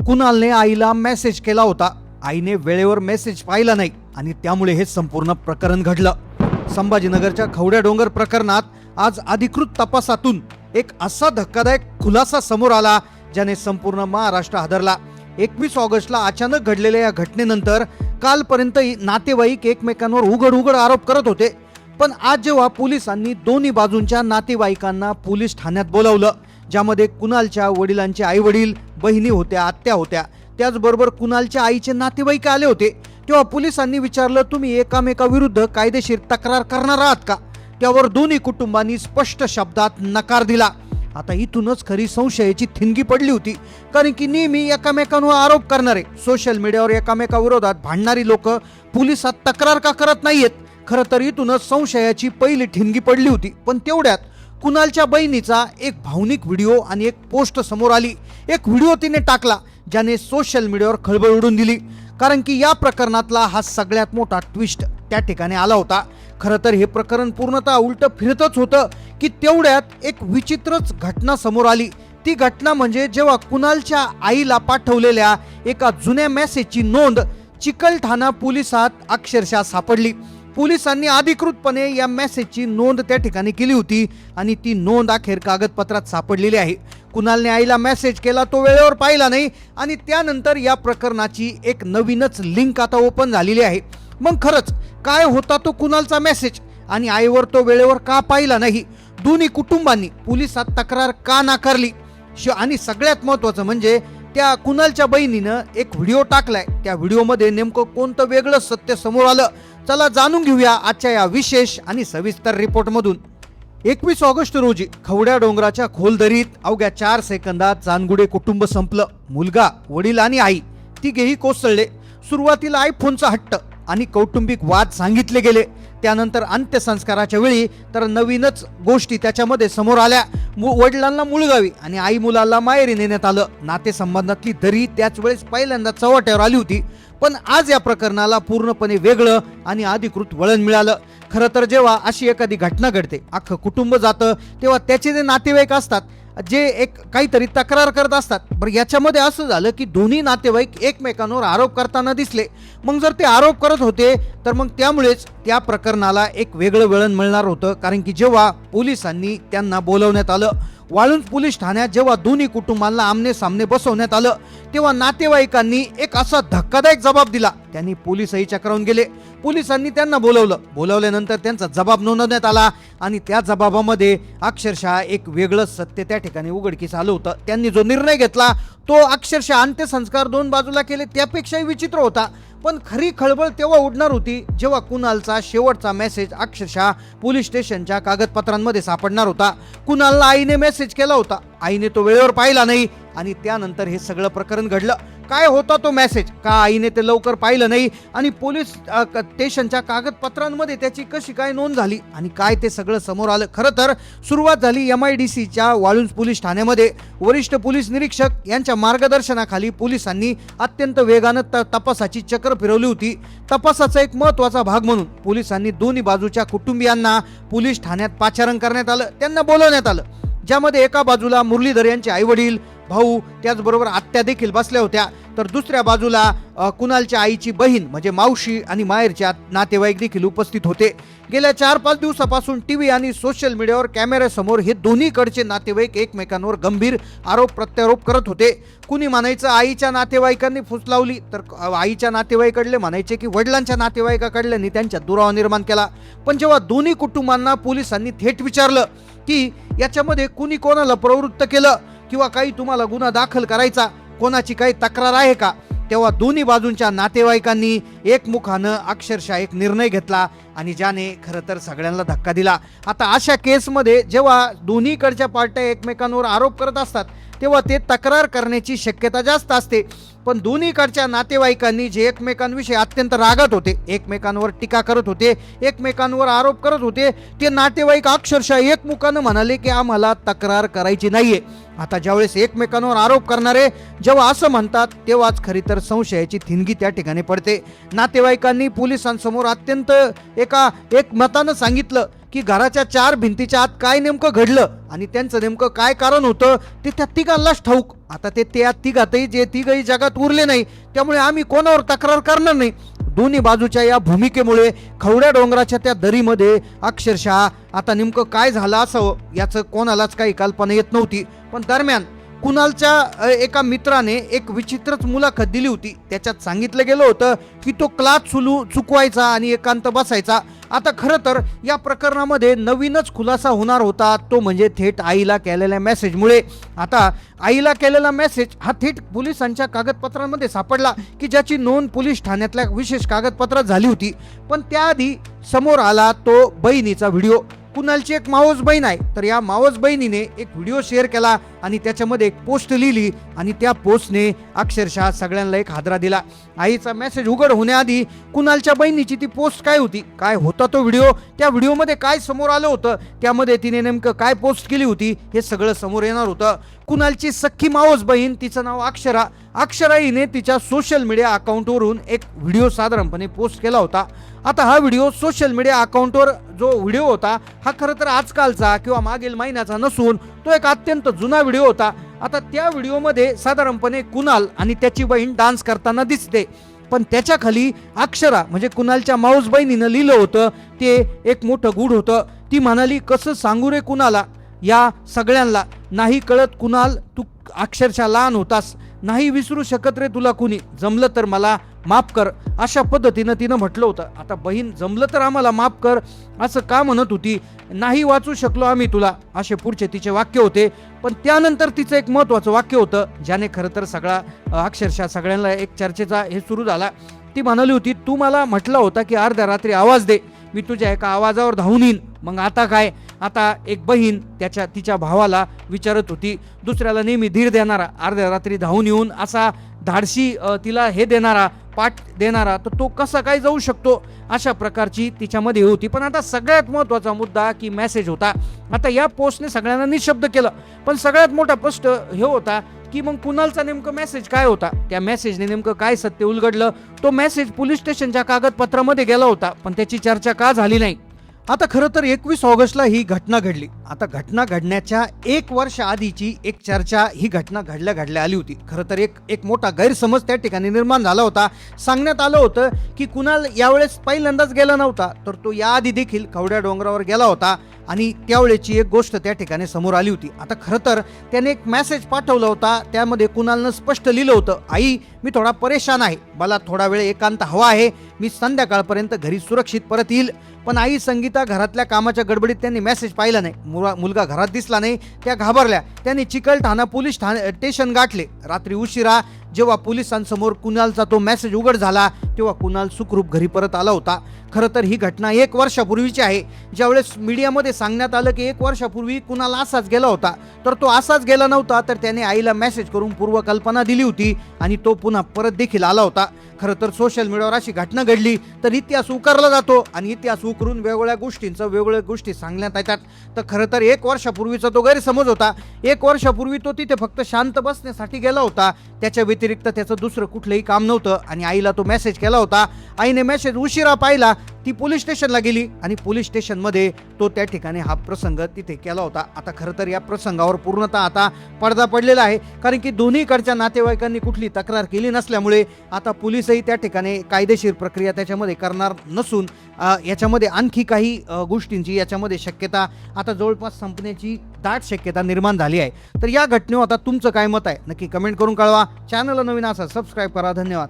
कुणालने आईला मेसेज केला होता. आईने वेळेवर मेसेज पाहिला नाही आणि त्यामुळे हे संपूर्ण प्रकरण घडलं. संभाजीनगरच्या खवड्या डोंगर प्रकरणात आज अधिकृत तपासातून एक असा धक्कादायक खुलासा समोर आला ज्याने संपूर्ण महाराष्ट्र हादरला. 21 ऑगस्टला अचानक घडलेल्या या घटनेनंतर कालपर्यंत नातेवाईक एकमेकांवर उघड आरोप करत होते. पण आज जेव्हा पोलिसांनी दोन्ही बाजूंच्या नातेवाईकांना पोलीस ठाण्यात बोलावलं, ज्यामध्ये कुणालच्या वडिलांचे आई वडील, बहिणी होत्या, आत्या होत्या, त्याचबरोबर कुणालच्या आईचे नातेवाईक आले होते, तेव्हा पोलिसांनी विचारलं, तुम्ही एकामेकाविरुद्ध कायदेशीर तक्रार करणार आहात का? त्यावर दोन्ही कुटुंबांनी स्पष्ट शब्दात नकार दिला. आता इथूनच खरी संशयाची ठिणगी पडली होती, कारण की नेहमी एकामेकांवर आरोप करणारे, सोशल मीडियावर एकामेकाविरोधात भांडणारी लोक पोलिसात तक्रार का करत नाहीयेत? खरं तर इथूनच संशयाची पहिली ठिणगी पडली होती. पण तेवढ्यात कुणालच्या बहिणीचा एक भावनिक व्हिडिओ आणि एक पोस्ट समोर आली. एक व्हिडिओ तिने टाकला ज्याने सोशल मीडियावर खळबळ उडून दिली, कारण की या प्रकरणातला हा सगळ्यात मोठा ट्विस्ट त्या ठिकाणी आला होता. खरं तर हे प्रकरण पूर्णतः उलट फिरतच होतं की तेवढ्यात एक विचित्रच घटना समोर आली. ती घटना म्हणजे जेव्हा कुणालच्या आईला पाठवलेल्या एका जुन्या मेसेजची नोंद चिकलठाणा पोलिसात अक्षरशः सापडली. पोलिसांनी अधिकृतपणे या मेसेजची नोंद त्या ठिकाणी केली होती आणि ती नोंद अखेर कागदपत्रात सापडलेली आहे. कुणालने आईला मेसेज केला, तो वेळेवर पाहिला नाही आणि त्यानंतर या प्रकरणाची एक नवीनच लिंक आता ओपन झालेली आहे. मग खरंच काय होता तो कुणालचा मेसेज आणि आईवर तो वेळेवर का पाहिला नाही? दोन्ही कुटुंबांनी पोलिसात तक्रार का नाकारली? आणि सगळ्यात महत्त्वाचं म्हणजे त्या कुणालच्या बहिणीनं एक व्हिडिओ टाकलाय. त्या व्हिडिओमध्ये नेमकं कोणतं वेगळं सत्य समोर आलं? चला जाणून घेऊया आजच्या या विशेष आणि सविस्तर रिपोर्टमधून. 21 ऑगस्ट रोजी खवड्या डोंगराच्या खोल दरीत अवघ्या 4 सेकंदात जानगुडे कुटुंब संपलं. मुलगा, वडील आणि आई तिघेही कोसळले. सुरुवातीला आयफोनचा हट्ट आणि कौटुंबिक वाद सांगितले गेले. त्यानंतर अंत्यसंस्काराच्या वेळी तर नवीनच गोष्टी त्याच्यामध्ये समोर आल्या. वडिलांना मुळगावी आणि आई मुलाला माहेरी नेण्यात आलं. नातेसंबंधातली दरी त्याच वेळेस पहिल्यांदा चव्हाट्यावर आली होती. पण आज या प्रकरणाला पूर्णपणे वेगळं आणि अधिकृत वळण मिळालं. खरं तर जेव्हा अशी एखादी घटना घडते, अख्खं कुटुंब जातं, तेव्हा त्याचे जे नातेवाईक असतात जे एक काहीतरी तक्रार करत असतात. बरं, याच्यामध्ये असं झालं की दोन्ही नातेवाईक एकमेकांवर आरोप करताना दिसले. मग जर ते आरोप करत होते तर मग त्यामुळेच त्या प्रकरणाला एक वेगळं वळण मिळणार होतं. कारण की जेव्हा पोलिसांनी त्यांना बोलवण्यात आलं, वाळुंज पोलीस ठाण्यात जेव्हा दोन्ही कुटुंबांना आमने सामने बसवण्यात आलं, तेव्हा नातेवाईकांनी एक असा धक्कादायक जबाब दिला. त्यांनी पोलिसही चक्रावून गेले. पोलिसांनी त्यांना बोलावल्यानंतर त्यांचा जबाब नोंदवण्यात आला आणि त्या जबाबामध्ये अक्षरशः एक वेगळं सत्य त्या ठिकाणी उघडकीस आलं होतं. त्यांनी जो निर्णय घेतला तो अक्षरशः अंत्यसंस्कार दोन बाजूला केले त्यापेक्षाही विचित्र होता. पण खरी खळबळ तेव्हा उडणार होती जेव्हा कुणालचा शेवटचा मेसेज अक्षरशः पोलीस स्टेशनच्या कागदपत्रांमध्ये सापडणार होता. कुणालला आईने मेसेज केला होता, आईने तो वेळेवर पाहिला नाही आणि त्यानंतर हे सगळं प्रकरण घडलं. काय होता तो मेसेज? का आईने ते लवकर पाहिलं नाही आणि पोलीस स्टेशनच्या कागदपत्रांमध्ये त्याची कशी काय नोंद झाली आणि काय ते सगळं समोर आलं? खरं तर सुरुवात झाली MIDCच्या वाळुंज पोलीस ठाण्यामध्ये. वरिष्ठ पोलीस निरीक्षक यांच्या मार्गदर्शनाखाली पोलिसांनी अत्यंत वेगानं तपासाची चक्र फिरवली होती. तपासाचा एक महत्त्वाचा भाग म्हणून पोलिसांनी दोन्ही बाजूच्या कुटुंबियांना पोलीस ठाण्यात पाचारण करण्यात आलं. त्यांना बोलवण्यात आलं, ज्यामध्ये एका बाजूला मुरलीधर यांचे आई वडील, भाऊ, त्याचबरोबर आत्या देखील बसल्या होत्या. तर दुसऱ्या बाजूला कुणालच्या आईची बहीण म्हणजे मावशी आणि माहेरच्या नातेवाईक देखील उपस्थित होते. गेल्या 4-5 दिवसापासून टीव्ही आणि सोशल मीडियावर कॅमेऱ्यासमोर हे दोन्हीकडचे नातेवाईक एकमेकांवर गंभीर आरोप प्रत्यारोप करत होते. कुणी म्हणायचं आईच्या नातेवाईकांनी फुसलावली, तर आईच्या नातेवाईकडले म्हणायचे की वडिलांच्या नातेवाईकाकडल्यांनी त्यांच्यात दुरावा निर्माण केला. पण जेव्हा दोन्ही कुटुंबांना पोलिसांनी थेट विचारलं की याच्यामध्ये कुणी कोणाला प्रवृत्त केलं किंवा काही तुम्हाला गुन्हा दाखल करायचा, कोणाची काही तक्रार आहे का, तेव्हा दोन्ही बाजूंच्या नातेवाईकांनी एकमुखानं अक्षरशः एक निर्णय घेतला आणि ज्याने खरं तर सगळ्यांना धक्का दिला. आता अशा केसमध्ये जेव्हा दोन्हीकडच्या पार्ट्या एकमेकांवर आरोप करत असतात तेव्हा ते तक्रार करण्याची शक्यता जास्त असते. पण दोन्हीकडच्या नातेवाईकांनी जे एकमेकांविषयी अत्यंत रागात होते, एकमेकांवर टीका करत होते, एकमेकांवर आरोप करत होते, ते नातेवाईक अक्षरशः एकमुखानं म्हणाले की आम्हाला तक्रार करायची नाहीये. आता ज्यावेळेस एकमेकांवर आरोप करणारे जेव्हा असं म्हणतात तेव्हाच खरी तर संशयाची ठिणगी त्या ठिकाणी पडते. नातेवाईकांनी पोलिसांसमोर अत्यंत एक मतानं सांगितलं की घराच्या चार भिंतीच्या आत काय नेमकं घडलं आणि त्यांचं नेमकं काय कारण होतं ते त्या तिघांनाच ठाऊक. आता ते त्या तिघातही जे तिघही जगात उरले नाही, त्यामुळे आम्ही कोणावर तक्रार करणार नाही. दोन्ही बाजूच्या या भूमिकेमुळे खवड्या डोंगराच्या त्या दरीमध्ये अक्षरशः आता नेमकं काय झालं असावं याचं कोणालाच काही कल्पना येत नव्हती. पण दरम्यान कुणालच्या एका मित्राने एक विचित्रच मुलाखत दिली होती. त्याच्यात सांगितलं गेलं होतं की तो क्लास चुकवायचा आणि एकांत बसायचा. आता खरं तर या प्रकरणामध्ये नवीनच खुलासा होणार होता, तो म्हणजे थेट आईला केलेल्या मेसेजमुळे. आता आईला केलेला मेसेज हा थेट पोलिसांच्या कागदपत्रांमध्ये सापडला की ज्याची नोंद पोलीस ठाण्यातल्या विशेष कागदपत्रात झाली होती. पण त्याआधी समोर आला तो बहिणीचा व्हिडिओ. कुणालची एक मावस बहीण आहे, तर या मावस बहिणीने एक व्हिडिओ शेअर केला आणि त्याच्यामध्ये एक पोस्ट लिहिली आणि त्या पोस्टने अक्षरशः सगळ्यांना एक हादरा दिला. आईचा मेसेज उघड होण्याआधी कुणालच्या बहिणीची ती पोस्ट काय होती, काय होता तो व्हिडिओ, त्या व्हिडिओमध्ये काय समोर आलं होतं, त्यामध्ये तिने नेमकं काय पोस्ट केली होती हे सगळं समोर येणार होतं. कुणालची सख्खी मावस बहीण, तिचं नाव अक्षरा हिने तिच्या सोशल मीडिया अकाउंटवरून एक व्हिडिओ साधारणपणे पोस्ट केला होता. आता हा व्हिडिओ सोशल मीडिया अकाउंटवर जो व्हिडिओ होता हा खरं तर आजकालचा किंवा मागील महिन्याचा नसून तो एक अत्यंत जुना व्हिडिओ होता. आता त्या व्हिडिओमध्ये साधारणपणे कुणाल आणि त्याची बहीण डान्स करताना दिसते, पण त्याच्या खाली अक्षरा म्हणजे कुणालच्या माऊस बहिणीनं लिहिलं होतं ते एक मोठं गूढ होतं. ती म्हणाली, कसं सांगू रे कुणाला, या सगळ्यांना नाही कळत कुणाल, तू अक्षरशः लहान होतास, नाही विसरू शकत रे तुला कुणी, जमलं तर मला माफ कर, अशा पद्धतीनं तिनं म्हटलं होतं. आता बहीण जमलं तर आम्हाला माफ कर असं का म्हणत होती, नाही वाचू शकलो आम्ही तुला, असे पुढचे तिचे वाक्य होते. पण त्यानंतर तिचं एक महत्वाचं वाक्य होतं ज्याने खरं तर सगळा अक्षरशः सगळ्यांना एक चर्चेचा हे सुरू झाला. ती म्हणाली होती, तू मला म्हटला होता की अर्ध्या रात्री आवाज दे, मी तुझ्या एका आवाजावर धावून येईन, मग आता काय. आता एक बहीण तिच्या भावाला विचारत होती, दुसऱ्याला नेहमी धीर देणारा, अर्ध्या रात्री धावून येऊन असा धाडसी तिला हे देणारा, पाठ देणारा, तर तो कसा काय जाऊ शकतो, अशा प्रकारची तिच्यामध्ये होती. पण आता सगळ्यात महत्त्वाचा मुद्दा की मेसेज होता. आता या पोस्टने सगळ्यांना निशब्द केलं, पण सगळ्यात मोठा प्रश्न हे होता की मग कुणालचा नेमकं मेसेज काय होता, त्या मेसेजने नेमकं काय सत्य उलगडलं. तो मेसेज पोलीस स्टेशनच्या कागदपत्रामध्ये गेला होता, पण त्याची चर्चा का झाली नाही. आता खरं तर 21 ऑगस्टला ही घटना घडली. आता घटना घडण्याच्या 1 वर्ष आधीची एक चर्चा ही घटना घडल्या आली होती. खरं तर एक मोठा गैरसमज त्या ठिकाणी निर्माण झाला होता. सांगण्यात आलं होतं की कुणाल यावेळेस पहिल्यांदाच गेला नव्हता, तर तो याआधी देखील खवड्या डोंगरावर गेला होता आणि त्यावेळेची एक गोष्ट त्या ठिकाणी समोर आली होती. आता खरं तर त्याने एक मेसेज पाठवला होता, त्यामध्ये कुणालनं स्पष्ट लिहिलं होतं, आई मी थोडा परेशान आहे, मला थोडा वेळ एकांत हवा आहे, मी संध्याकाळपर्यंत घरी सुरक्षित परत येईल. पण आई संगीता घरातल्या कामाच्या गडबडीत त्यांनी मेसेज पाहिला नाही, मुलगा घरात दिसला नाही, त्या घाबरल्या. त्यांनी चिकलठाणा पोलीस स्टेशन गाठले. रात्री उशिरा जेव्हा पोलिसांसमोर कुणालचा तो मेसेज उघड झाला तेव्हा कुणाल सुखरूप घरी परत आला होता. खरं तर ही घटना 1 वर्षापूर्वीची आहे. ज्यावेळेस मीडियामध्ये सांगण्यात आलं की 1 वर्षापूर्वी कुणाल असाच गेला होता, तर तो असाच गेला नव्हता, तर त्याने आईला मेसेज करून पूर्वकल्पना दिली होती आणि तो पुन्हा परत देखील आला होता. खरं तर सोशल मीडियावर अशी घटना घडली तर इतिहास उकरला जातो आणि इतिहास उकरून वेगवेगळ्या गोष्टी सांगण्यात येतात. तर खरं तर 1 वर्षापूर्वीचा तो गैरसमज होता. 1 वर्षापूर्वी तो तिथे फक्त शांत बसण्यासाठी गेला होता, त्याच्या व्यतिरिक्त त्याचं दुसरं कुठलंही काम नव्हतं आणि आईला तो मेसेज केला होता. आईने मेसेज उशिरा पाहिला, ती पोलीस स्टेशनला गेली आणि पोलीस स्टेशनमध्ये तो त्या ठिकाणी हा प्रसंग तिथे केला होता. आता खरं तर या प्रसंगावर पूर्णतः आता पडदा पडलेला आहे, कारण की दोन्हीकडच्या नातेवाईकांनी कुठली तक्रार केली नसल्यामुळे आता पोलीसही त्या ठिकाणी कायदेशीर प्रक्रिया त्याच्यामध्ये करणार नसून याच्यामध्ये आणखी काही गोष्टींची याच्यामध्ये शक्यता आता जवळपास संपण्याची दाट शक्यता निर्माण झाली आहे. तर या घटनेवर आता तुमचं काय मत आहे नक्की कमेंट करून कळवा. चॅनलला नवीन असा सबस्क्राईब करा. धन्यवाद.